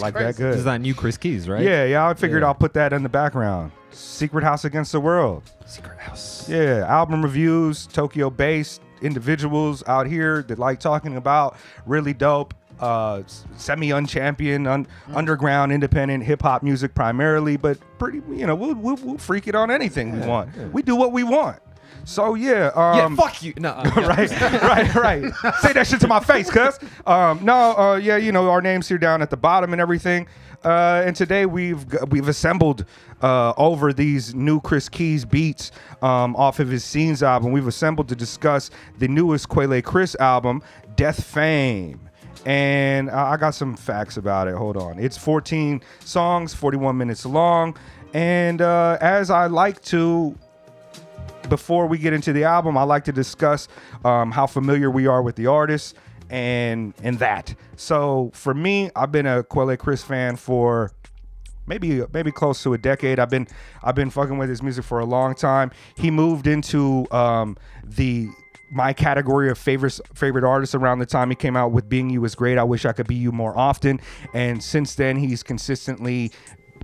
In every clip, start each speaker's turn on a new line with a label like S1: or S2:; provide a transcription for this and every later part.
S1: like that good.
S2: This is that new Chris Keys, right?
S1: Yeah. I figured I'll put that in the background. Secret House Against the World.
S2: Secret House.
S1: Yeah, album reviews, Tokyo-based individuals out here that like talking about really dope, semi-unchampion, underground, independent hip-hop music primarily, but pretty, we'll freak it on anything we want. Yeah. We do what we want. So
S2: fuck you. No,
S1: right. Say that shit to my face, cuz. Our names here down at the bottom and everything. And today we've assembled over these new Chris Keys beats off of his Scenes album. We've assembled to discuss the newest Quelle Chris album, Deathfame. And I got some facts about it. Hold on. It's 14 songs, 41 minutes long. And as I like to, before we get into the album, I like to discuss how familiar we are with the artist and that. So for me, I've been a Quelle Chris fan for maybe close to a decade. I've been fucking with his music for a long time. He moved into my category of favorite artists around the time he came out with Being You Is Great. I Wish I Could Be You More Often. And since then, he's consistently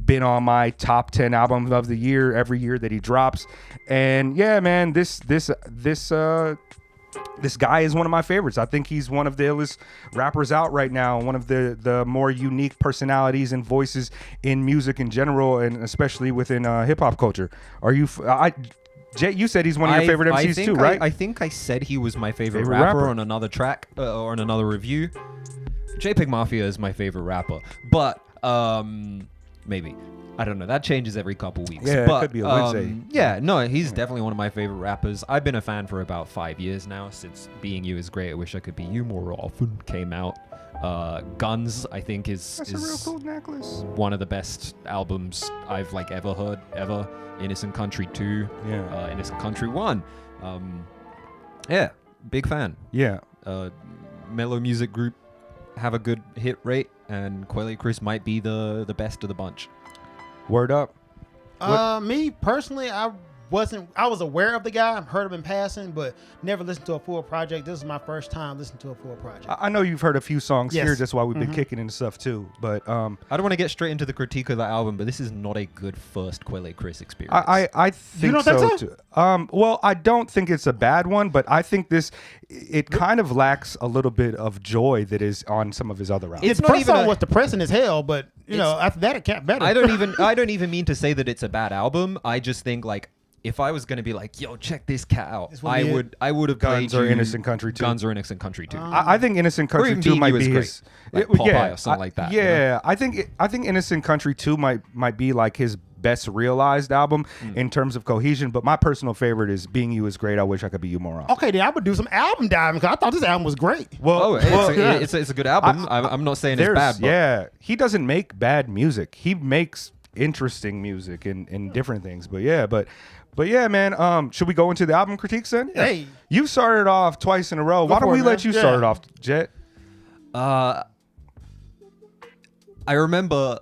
S1: been on my top 10 albums of the year every year that he drops. And yeah, man, this guy is one of my favorites. I think he's one of the illest rappers out right now, one of the more unique personalities and voices in music in general, and especially within hip hop culture. Are you Jay, you said he's one of your favorite MCs too, right?
S2: I think I said he was my favorite rapper on another track or on another review. JPEG Mafia is my favorite rapper, but maybe. I don't know. That changes every couple weeks.
S1: Yeah,
S2: but,
S1: it could be a Wednesday.
S2: Yeah, no, he's definitely one of my favorite rappers. I've been a fan for about 5 years now, since Being You Is Great, I Wish I Could Be You More Often came out. Guns, I think, is
S1: a real cool necklace.
S2: One of the best albums I've ever heard, ever. Innocent Country 2, Innocent Country 1. Yeah, big fan.
S1: Yeah.
S2: Mellow music group have a good hit rate, and Quelle Chris might be the best of the bunch.
S1: Word up.
S3: Me personally, I was aware of the guy, heard him in passing, but never listened to a full project. This is my first time listening to a full project.
S1: I know you've heard a few songs here. That's why we've been kicking and stuff too. But
S2: I don't want to get straight into the critique of the album, but this is not a good first Quelle Chris experience.
S1: I think so too. Well, I don't think it's a bad one, but I think it kind of lacks a little bit of joy that is on some of his other albums.
S3: It's first song was depressing as hell, but after that it got better.
S2: I don't even mean to say that it's a bad album. I just think if I was going to be yo, check this cat out, I would have played
S1: Guns or Innocent Country 2.
S2: Guns or Innocent Country 2.
S1: I think Innocent Country 2 might be his
S2: Popeye or something like that.
S1: Yeah, I think Innocent Country 2 might be his best realized album in terms of cohesion, but my personal favorite is Being You Is Great, I Wish I Could Be You More Often.
S3: Okay, then I would do some album diving because I thought this album was great.
S2: It's a good album. I'm not saying it's bad. But.
S1: Yeah, he doesn't make bad music. He makes interesting music and different things. But yeah, man. Should we go into the album critiques then?
S3: Hey,
S1: you started off twice in a row. Why don't we let you start it off, Jet?
S2: I remember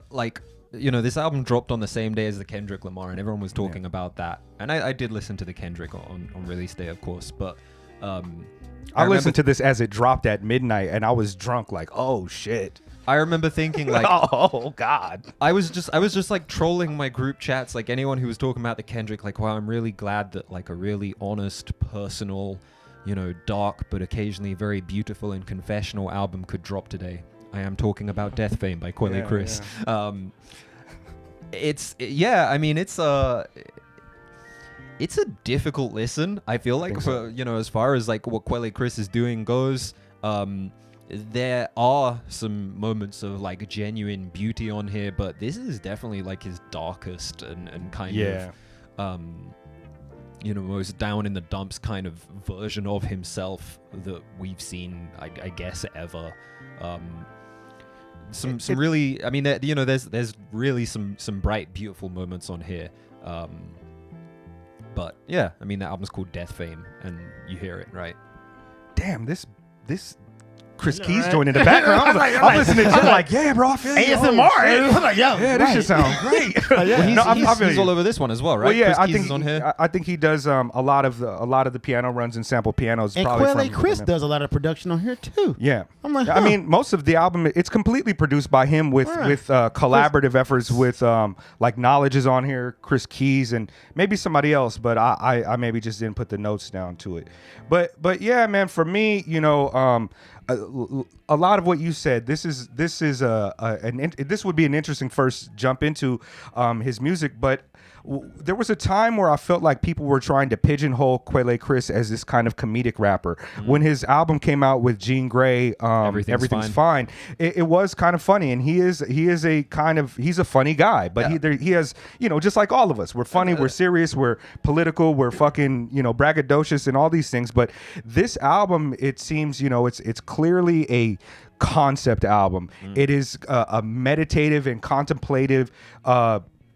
S2: this album dropped on the same day as the Kendrick Lamar, and everyone was talking about that. And I did listen to the Kendrick on release day, of course, but
S1: I listened to this as it dropped at midnight, and I was drunk oh shit.
S2: I remember thinking
S1: oh god.
S2: I was just trolling my group chats, anyone who was talking about the Kendrick, wow, I'm really glad that a really honest, personal, dark but occasionally very beautiful and confessional album could drop today. I am talking about Deathfame by Quelle Chris.
S1: Yeah.
S2: It's a difficult listen. I feel as far as what Quelle Chris is doing goes. There are some moments of genuine beauty on here, but this is definitely his darkest and kind of most down in the dumps kind of version of himself that we've seen, I guess, ever. There's really some bright, beautiful moments on here. But yeah, the album's called Deathfame, and you hear it, right?
S1: Damn, this Chris Keys
S3: right.
S1: joined in the background. I'm listening to it like, yeah, bro, I feel you.
S3: ASMR. I'm like, yo,
S1: Yeah, this shit sounds great.
S2: He's all over this one as well, right?
S1: Well, yeah,
S2: Chris
S1: I
S2: Keys
S1: think
S2: is on here.
S1: I think he does a lot of the piano runs and sample pianos.
S3: And
S1: probably
S3: Quelle
S1: from
S3: Chris
S1: him.
S3: does a lot of production on here too.
S1: Yeah,
S3: I'm like,
S1: I mean, most of the album it's completely produced by him with collaborative efforts with like Knowledge is on here, Chris Keys, and maybe somebody else, but I maybe just didn't put the notes down to it. But yeah, man, for me, you know, a lot of what you said. This would be an interesting first jump into his music, but there was a time where I felt like people were trying to pigeonhole Quelle Chris as this kind of comedic rapper. When his album came out with Jean Grey, Everything's Fine. It was kind of funny, and he's a funny guy, but he has, you know, just like all of us, we're funny, we're serious, we're political, we're fucking, you know, braggadocious and all these things. But this album, it seems, you know, it's clearly a concept album. It is a meditative and contemplative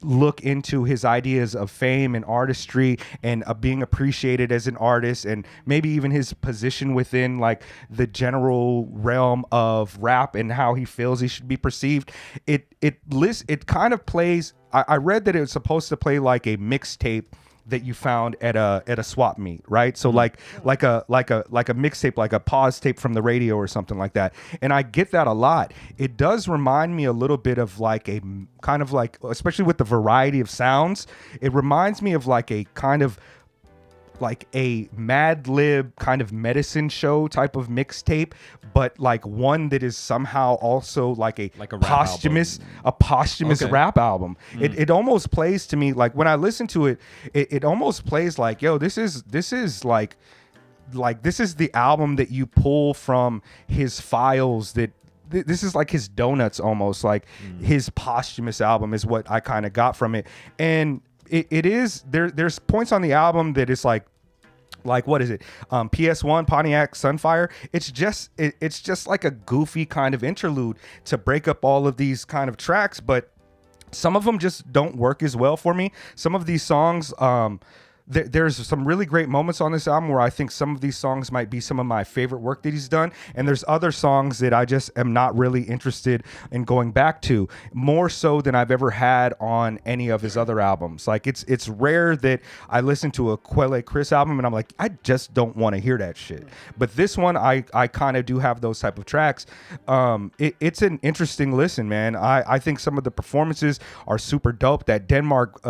S1: look into his ideas of fame and artistry and being appreciated as an artist, and maybe even his position within like the general realm of rap and how he feels he should be perceived. It kind of plays. I read that it was supposed to play like a mixtape that you found at a swap meet, right? So like a mixtape, like a pause tape from the radio or something like that. And I get that a lot. It does remind me a little bit of like a kind of like, especially with the variety of sounds, it reminds me of like a kind of like a Mad Lib kind of medicine show type of mixtape, but like one that is somehow also like a posthumous rap album. It almost plays to me like when I listen to it, it almost plays like, yo, this is like this is the album that you pull from his files that this is like his donuts almost, like his posthumous album is what I kind of got from it. And it is there's points on the album that it's like what is it? PS1 Pontiac Sunfire. It's just like a goofy kind of interlude to break up all of these kind of tracks, but some of them just don't work as well for me. Some of these songs, there's some really great moments on this album where I think some of these songs might be some of my favorite work that he's done, and there's other songs that I just am not really interested in going back to, more so than I've ever had on any of his other albums. Like it's rare that I listen to a Quelle Chris album and I'm like, I just don't want to hear that shit. But this one, I kind of do have those type of tracks. It's an interesting listen, man. I think some of the performances are super dope. That Denmark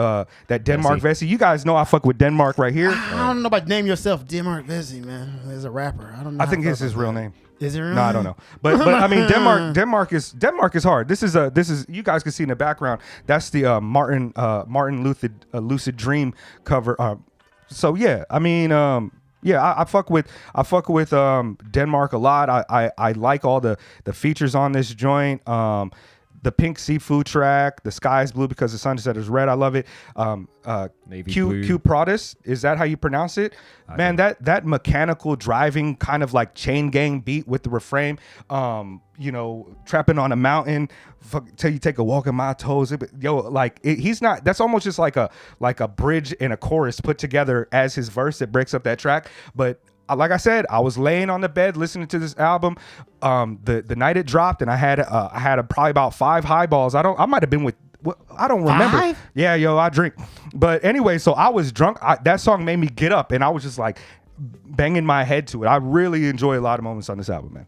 S1: Vesey, you guys know I fuck with Denmark right here.
S3: I don't know about name yourself Denmark Vesey, man. As a rapper, I don't know.
S1: I think it's his real name.
S3: Is it real?
S1: No, I don't know. But I mean, Denmark is hard. This is you guys can see in the background. That's the Martin Lucid Dream cover. So yeah, I mean, yeah, I fuck with Denmark a lot. I like all the features on this joint. The pink seafood track, the sky is blue because the sunset is red. I love it.
S2: Navy
S1: Q
S2: blue.
S1: Prodis, is that how you pronounce it? Man, that mechanical driving kind of like chain gang beat with the refrain. You know, trapping on a mountain till you take a walk on my toes. He's not. That's almost just like a bridge and a chorus put together as his verse that breaks up that track. But like I said, I was laying on the bed listening to this album the night it dropped, and I had probably about 5 highballs. I might have been with, I don't remember.
S3: 5?
S1: Yeah, yo, I drink. But anyway, so I was drunk. That song made me get up, and I was just like banging my head to it. I really enjoy a lot of moments on this album, man.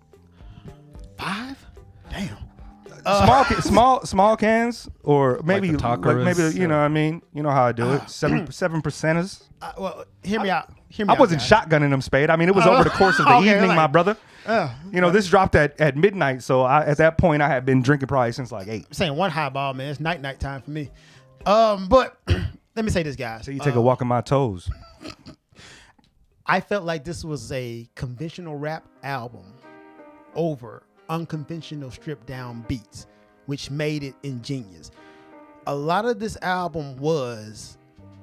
S3: 5? Damn.
S1: Small cans, or maybe
S2: like the
S1: maybe you know what I mean. You know how I do it. 7%ers.
S3: Well, hear me out.
S1: I wasn't shotgunning them, Spade. I mean, it was over the course of the evening, my brother. You know, this dropped at midnight, so at that point, I had been drinking probably since like 8.
S3: I'm saying one highball, man. It's night time for me. But let me say this, guys.
S1: So you take a walk on my toes.
S3: I felt like this was a conventional rap album over unconventional stripped down beats, which made it ingenious. A lot of this album was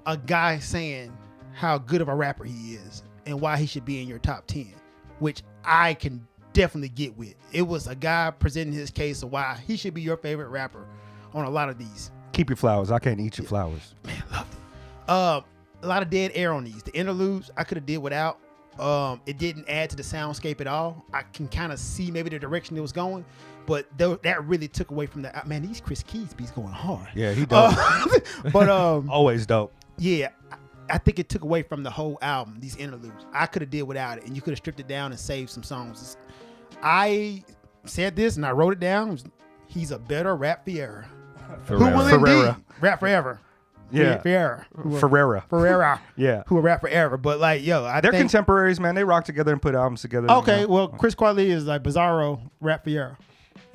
S3: a guy saying how good of a rapper he is and why he should be in your top 10, which I can definitely get with. It was a guy presenting his case of why he should be your favorite rapper on a lot of these.
S1: Keep your flowers. I can't eat your flowers.
S3: Man, loved it. A lot of dead air on these. The interludes I could have did without. it didn't add to the soundscape at all. I can kind of see maybe the direction it was going, but that really took away from that. Man, these Chris Keys beats going hard.
S1: Yeah, he dope.
S3: But
S1: Always dope.
S3: yeah, I think it took away from the whole album, these interludes. I could have did without it, and you could have stripped it down and saved some songs. I said this, and I wrote it down. He's a better Rap Ferreira. Who will indeed rap forever.
S1: Yeah. Ferreira. Yeah.
S3: Who will rap forever. But like, yo,
S1: they're contemporaries, man. They rock together and put albums together.
S3: Okay, well, Chris Qualley is like Bizarro Rap Ferreira.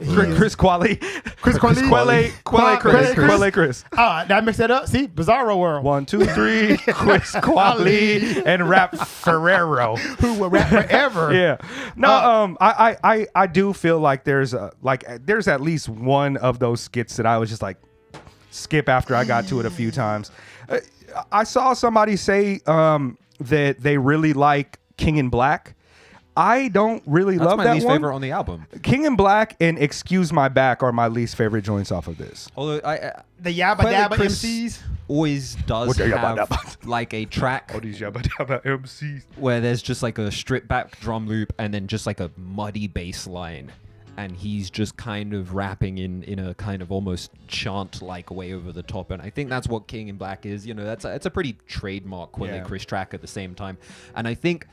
S1: Chris Qualley. Quelle Chris.
S3: Did I mix that up? See, Bizarro World.
S1: 1, 2, 3. Chris Qualley and Rap Ferrero.
S3: Who will rap forever?
S1: Yeah. No. I do feel like there's at least one of those skits that I was just like skip after I got to it a few times. I saw somebody say that they really like King in Black. I don't really love that one.
S2: That's my least favorite on the album.
S1: King in Black and Excuse My Back are my least favorite joints off of this.
S2: Although
S3: the Yabba Dabba MCs
S2: always does have like a track.
S1: Oh, these Yabba Dabba MCs.
S2: Where there's just like a stripped back drum loop and then just like a muddy bass line. And he's just kind of rapping in a kind of almost chant-like way over the top. And I think that's what King in Black is. You know, it's a pretty trademark Quelle Chris track at the same time. And I think,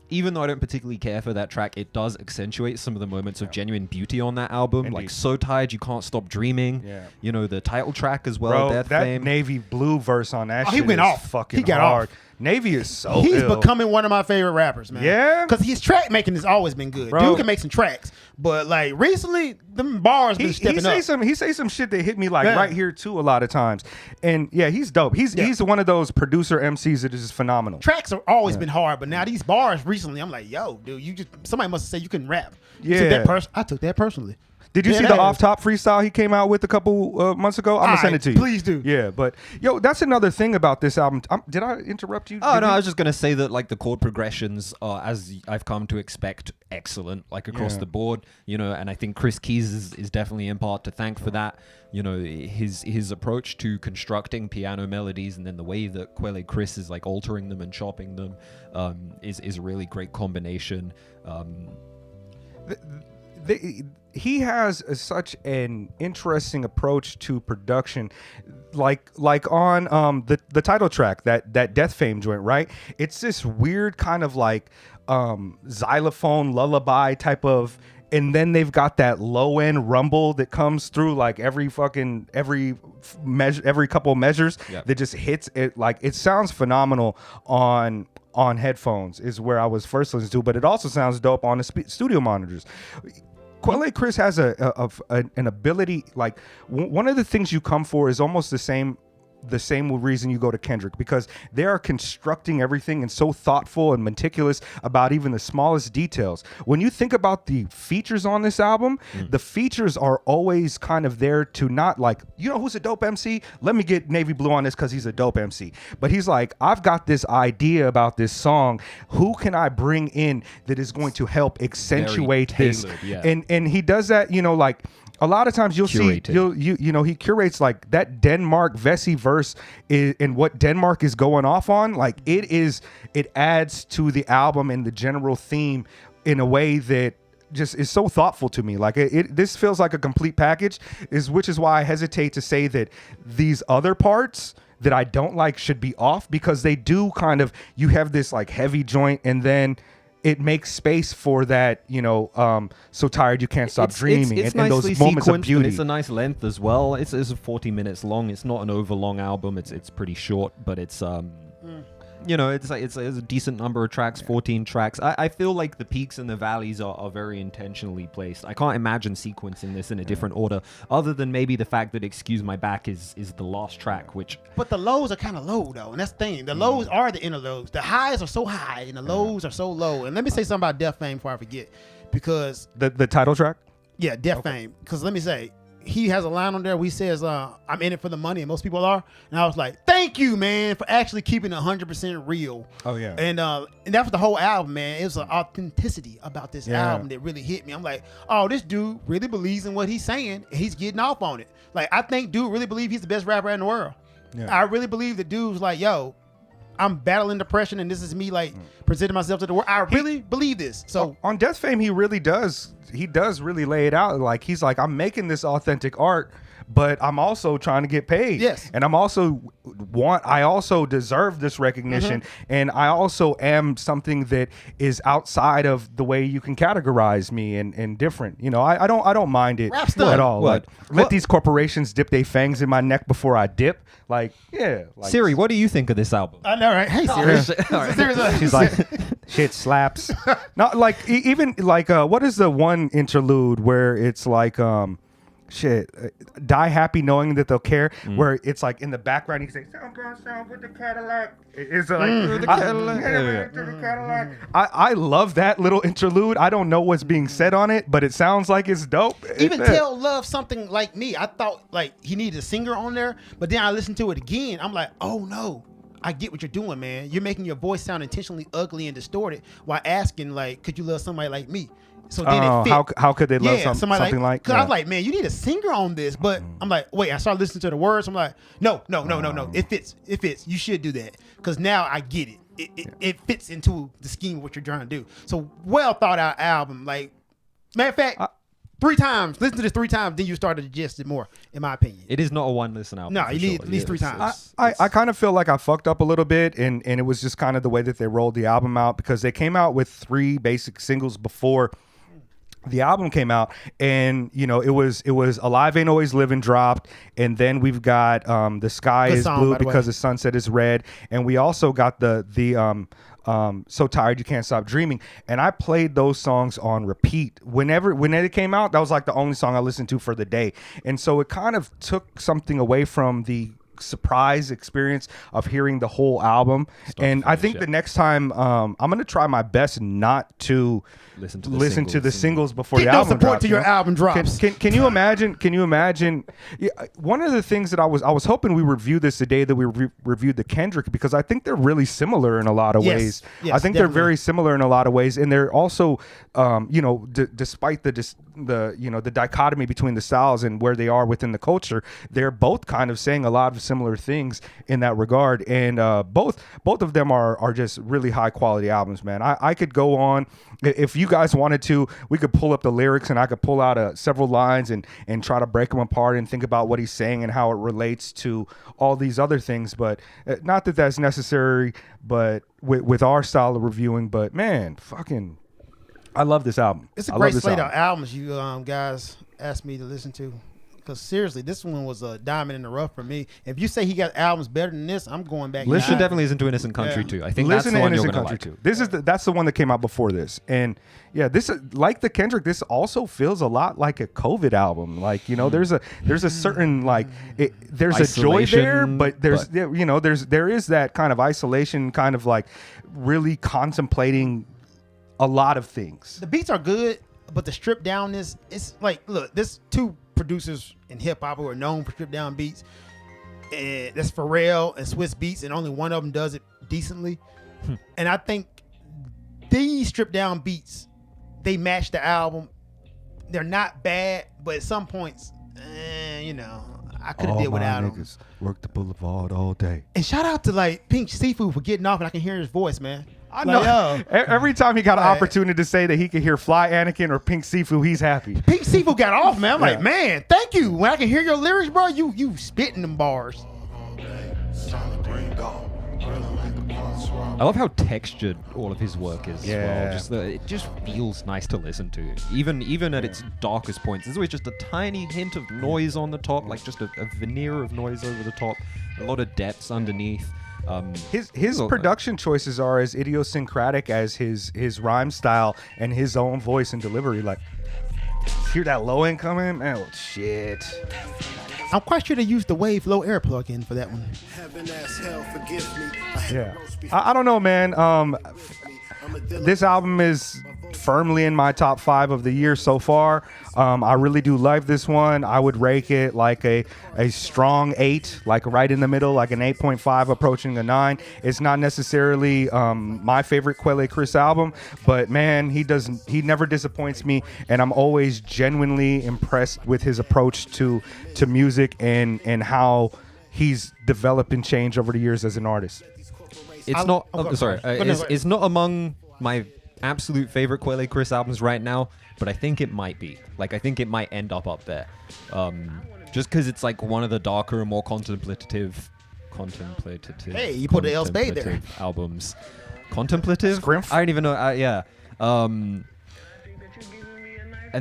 S2: even though I don't particularly care for that track, it does accentuate some of the moments of genuine beauty on that album. Indeed. Like So Tired You Can't Stop Dreaming. Yeah. You know, the title track as well,
S1: Bro,
S2: Deathfame.
S1: That Navy Blue verse on that shit
S3: he went off.
S1: Fucking
S3: he got
S1: hard.
S3: Off.
S1: Navy is so
S3: He's
S1: ill.
S3: becoming one of my favorite rappers, man.
S1: Yeah?
S3: Because his track making has always been good.
S1: Bro.
S3: Dude can make some tracks. But like recently, them bars been stepping up.
S1: He say some shit that hit me like right here too a lot of times. And yeah, he's dope. He's one of those producer MCs that is just phenomenal.
S3: Tracks have always been hard, but now these bars recently, I'm like, yo, dude, somebody must have said you can rap.
S1: Yeah.
S3: I took that personally.
S1: Did you see the off-top freestyle he came out with a couple months ago? I'm going to send it to you.
S3: Please do.
S1: Yeah, but, yo, that's another thing about this album. Did I interrupt you?
S2: Oh, no, I was just going to say that, like, the chord progressions are, as I've come to expect, excellent, like, across the board, you know, and I think Chris Keys is definitely in part to thank for that. You know, his approach to constructing piano melodies and then the way that Quelle Chris is, like, altering them and chopping them is a really great combination.
S1: He has such an interesting approach to production, like on the title track, that Deathfame joint, right? It's this weird kind of like xylophone lullaby type of, and then they've got that low end rumble that comes through like every couple of measures that just hits it. Like, it sounds phenomenal on headphones is where I was first listening to, but it also sounds dope on the studio monitors. Quelle Chris has an ability, like one of the things you come for is almost the same reason you go to Kendrick, because they are constructing everything and so thoughtful and meticulous about even the smallest details. When you think about the features on this album, the features are always kind of there to not like, you know who's a dope MC? Let me get Navy Blue on this because he's a dope MC. But he's like, I've got this idea about this song. Who can I bring in that is going to help accentuate this? And he does that, you know, like, a lot of times you'll see, you know, he curates like that Denmark Vesey verse and what Denmark is going off on. Like, it adds to the album and the general theme in a way that just is so thoughtful to me. Like, this feels like a complete package, which is why I hesitate to say that these other parts that I don't like should be off, because they do kind of, you have this like heavy joint and then it makes space for that, you know, So Tired You Can't Stop Dreaming,
S2: and
S1: those moments of beauty.
S2: It's a nice length as well. It's 40 minutes long. It's not an overlong album. It's pretty short, but it's you know, it's a decent number of tracks, 14 tracks. I feel like the peaks and the valleys are very intentionally placed. I can't imagine sequencing this in a different order, other than maybe the fact that Excuse My Back is the last track, which...
S3: But the lows are kind of low, though, and that's the thing. The lows are the inner lows. The highs are so high, and the lows are so low. And let me say something about Deathfame before I forget, because...
S1: The title track?
S3: Yeah, Deathfame. Because let me say... He has a line on there where he says, I'm in it for the money, and most people are. And I was like, thank you, man, for actually keeping it 100% real.
S1: Oh, yeah.
S3: And that was the whole album, man. It was an authenticity about this album that really hit me. I'm like, oh, this dude really believes in what he's saying, and he's getting off on it. Like, I think dude really believes he's the best rapper in the world. Yeah. I really believe the dude's like, yo, I'm battling depression and this is me like presenting myself to the world. I really believe this. So
S1: on Deathfame, he really does. He does really lay it out. Like he's like, I'm making this authentic art, but I'm also trying to get paid.
S3: Yes.
S1: And I also deserve this recognition. And I also am something that is outside of the way you can categorize me and different. You know, I don't mind it
S3: Rap stuff.
S1: at all.
S2: What?
S1: Like, let these corporations dip their fangs in my neck before I dip. Like, yeah. Like,
S2: Siri, what do you think of this album?
S3: I know, right? Hey, Siri. Siri's
S1: she's like, shit slaps. Not like even like what is the one interlude where it's like die happy knowing that they'll care, where it's like in the background you can say sound with the Cadillac. It's like
S2: The Cadillac.
S1: the Cadillac. I love that little interlude. I don't know what's being said on it, but it sounds like it's dope.
S3: Even Tell Love Something Like Me. I thought like he needed a singer on there, but then I listened to it again. I'm like, oh no, I get what you're doing, man. You're making your voice sound intentionally ugly and distorted while asking like, could you love somebody like me? So then it fit.
S1: How could they love something like?
S3: Because I was like, man, you need a singer on this. But I'm like, wait. I started listening to the words. I'm like, no. It fits. It fits. You should do that because now I get it. It fits into the scheme of what you're trying to do. So well thought out album. Like, matter of fact, 3 times. Listen to this 3 times, then you start to digest it more. In my opinion,
S2: It is not a one listen album.
S3: No,
S2: for
S3: you need
S2: sure.
S3: at least 3 times.
S1: I kind of feel like I fucked up a little bit, and it was just kind of the way that they rolled the album out because they came out with 3 basic singles before the album came out, and you know it was Alive Ain't Always Living dropped, and then we've got The Sky
S3: Good
S1: Is
S3: song,
S1: Blue
S3: by the
S1: Because
S3: way.
S1: the Sunset Is Red, and we also got the So Tired You Can't Stop Dreaming, and I played those songs on repeat when it came out. That was like the only song I listened to for the day, and so it kind of took something away from the surprise experience of hearing the whole album. And I think the next time I'm gonna try my best not to
S2: Listen
S1: to the singles before
S3: Get
S1: the
S3: no
S1: album
S3: support
S1: drops,
S3: till
S1: you
S3: your
S1: know?
S3: album drops.
S1: Can you imagine? Can you imagine? Yeah, one of the things that I was hoping we review this the day that we reviewed the Kendrick, because I think they're really similar in a lot of
S3: Yes.
S1: ways.
S3: Yes,
S1: I think they're
S3: definitely.
S1: very similar in a lot of ways, and they're also, despite the dichotomy between the styles and where they are within the culture, they're both kind of saying a lot of similar things in that regard. And both of them are just really high quality albums, man. I could go on. If you guys wanted to, we could pull up the lyrics and I could pull out several lines and try to break them apart and think about what he's saying and how it relates to all these other things. But not that that's necessary, but with our style of reviewing. But man, fucking, I love this album.
S3: It's a
S1: I
S3: great
S1: love this
S3: slate of
S1: album.
S3: albums you guys asked me to listen to. Because seriously, this one was a diamond in the rough for me. If you say he got albums better than this, I'm going back.
S2: You should
S3: nine.
S2: definitely listen to Innocent Country
S3: Yeah.
S2: too. I think
S1: Listen
S2: that's the
S1: to
S2: one you're
S1: Innocent
S2: gonna
S1: Country
S2: like.
S1: too. That's the one that came out before this, and yeah, this is like the Kendrick. This also feels a lot like a COVID album. Like, you know, there's a certain there's a joy there,
S2: Isolation,
S1: but there's
S2: but-
S1: there is that kind of isolation, kind of like really contemplating a lot of things.
S3: The beats are good, but the stripped downness, it's like, look, there's 2 producers in hip hop who are known for stripped down beats. And that's Pharrell and Swiss Beats, and only one of them does it decently. And I think these stripped down beats, they match the album. They're not bad, but at some points, I could have did without them.
S1: Work the boulevard all day.
S3: And shout out to like Pink Seafood for getting off, and I can hear his voice, man.
S1: I
S3: Like,
S1: know. Every time he got an
S3: Like-
S1: opportunity to say that he could hear Fly Anakin or Pink Seafood, he's happy.
S3: Pink Seafood got off, man. I'm
S1: Yeah.
S3: like, man, thank you. When I can hear your lyrics, bro, you spitting them bars.
S2: I love how textured all of his work is.
S1: Yeah.
S2: As well. It just feels nice to listen to, even at its darkest points. There's always just a tiny hint of noise on the top, like just a veneer of noise over the top. A lot of depths underneath.
S1: His production choices are as idiosyncratic as his rhyme style and his own voice and delivery. Like, hear that low end coming? Man, oh, shit.
S3: I'm quite sure they used the Wave Low Air plug-in for that one.
S4: Heaven as hell, forgive me.
S1: Yeah. I don't know, man. This album is firmly in my top 5 of the year so far. I really do love this one. I would rate it like a strong 8, like right in the middle, like an 8.5 approaching a 9. It's not necessarily my favorite Quelle Chris album, but man, he never disappoints me, and I'm always genuinely impressed with his approach to music and how he's developed and changed over the years as an artist.
S2: It's not. It's not among my absolute favorite Quelle Chris albums right now, but I think it might be. Like, I think it might end up there. Just because it's like one of the darker and more contemplative.
S3: Hey, you put the L Spade there.
S2: Albums. Contemplative?
S1: Scrimp?
S2: I don't even know. Yeah. And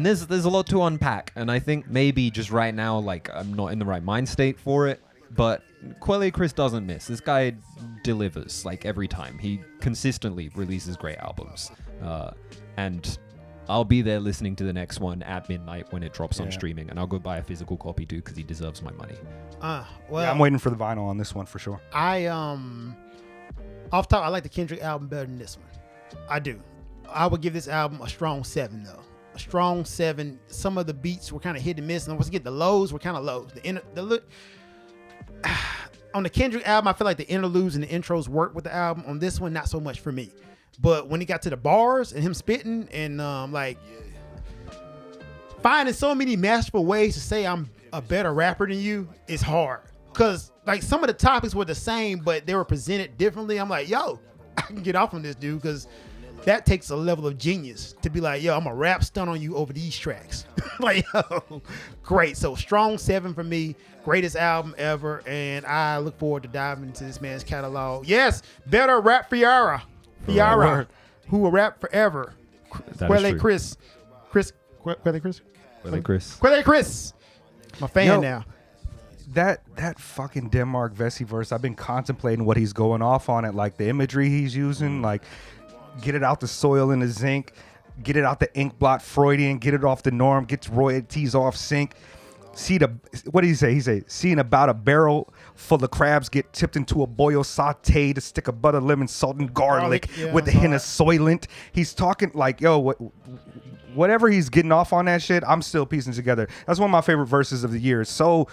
S2: there's a lot to unpack, and I think maybe just right now, like, I'm not in the right mind state for it, but Quelle Chris doesn't miss. This guy delivers, like, every time. He consistently releases great albums. And I'll be there listening to the next one at midnight when it drops on streaming, and I'll go buy a physical copy too, because he deserves my money.
S3: Well,
S1: I'm waiting for the vinyl on this one for sure.
S3: Off top, I like the Kendrick album better than this one. I do. I would give this album a strong 7 though. A strong 7. Some of the beats were kind of hit and miss, and once again, the lows were kind of lows. On the Kendrick album, I feel like the interludes and the intros work with the album. On this one, not so much for me. But when he got to the bars and him spitting and finding so many masterful ways to say I'm a better rapper than you is hard. Cause like some of the topics were the same, but they were presented differently. I'm like, yo, I can get off on this dude, because that takes a level of genius to be like, yo, I'm a rap stunt on you over these tracks. Like, yo, great. So strong 7 for me. Greatest album ever, and I look forward to diving into this man's catalog. Yes, better rap Fiara, who will rap forever. Quelle Chris. I'm a fan now.
S1: That fucking Denmark Vesey verse, I've been contemplating what he's going off on it, like the imagery he's using, like get it out the soil in the zinc, get it out the ink blot Freudian, get it off the norm, gets royalties off sync. What did he say? He said, seeing about a barrel full of crabs get tipped into a boil, sauteed, a stick of butter, lemon, salt, and garlic with a hint of soylent. He's talking like, yo, whatever he's getting off on that shit, I'm still piecing together. That's one of my favorite verses of the year. It's so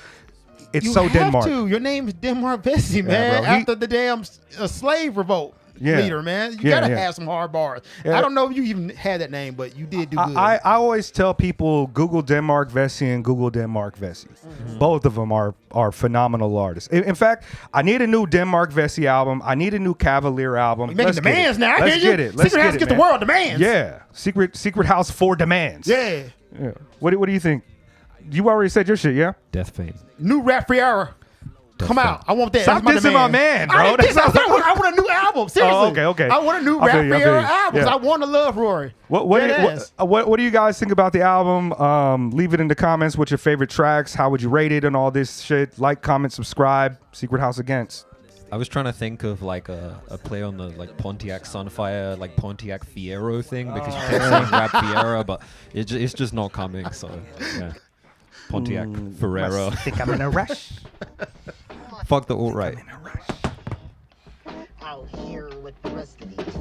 S1: Denmark.
S3: Your name is Denmark Vesey, man.
S1: Bro.
S3: After the damn slave revolt. Leader, man. You gotta have some hard bars. I don't know if you even had that name, but you did do good.
S1: I always tell people Google Denmark Vesey and Google Denmark Vesey. Mm-hmm. Both of them are phenomenal artists. In fact, I need a new Denmark Vesey album. I need a new Cavalier album.
S3: You're making demands now.
S1: Let's get it.
S3: Secret House get the world demands.
S1: Yeah. Secret House 4 demands.
S3: Yeah.
S1: What do you think? You already said your shit, yeah?
S2: Deathfame.
S3: New rap Fiara. Come out. I want that.
S1: Stop dissing my man, bro.
S3: I want a new album. Seriously.
S1: Oh, okay.
S3: I want a new rap Fiara album. I want to love Rory.
S1: What do you guys think about the album? Leave it in the comments. What's your favorite tracks? How would you rate it and all this shit? Like, comment, subscribe. Secret House Against.
S2: I was trying to think of like a play on the like Pontiac Sunfire, like Pontiac Fiero thing, because you kept saying rap Fiera, but it's just not coming. So yeah, Pontiac Ferrero.
S1: I think I'm in a rush.
S2: Fuck the alt-right.
S5: Out here with the rest of these.